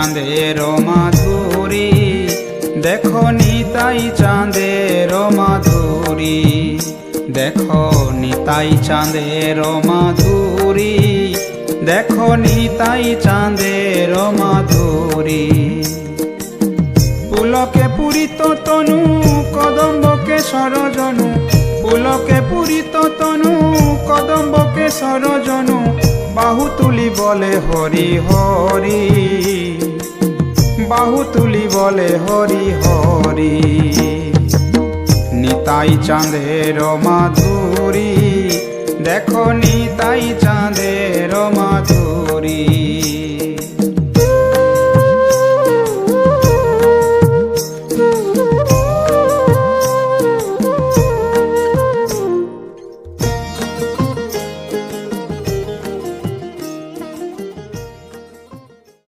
চাঁদের মাধুরী, দেখো নিতাই চাঁদের মাধুরী, দেখো নিতাই চাঁদের মাধুরী, দেখো নিতাই চাঁদের মাধুরী। পুলকে পুরিত তনু কদম্বকে সরজনু, পুলকে পুরিত তনু কদম্বকে সরজনু, বাহু তুলি বলে হরি হরি, বাহু তুলি বলে হরি হরি। নিতাই চাঁদের মাধুরী, দেখো নিতাই চাঁদের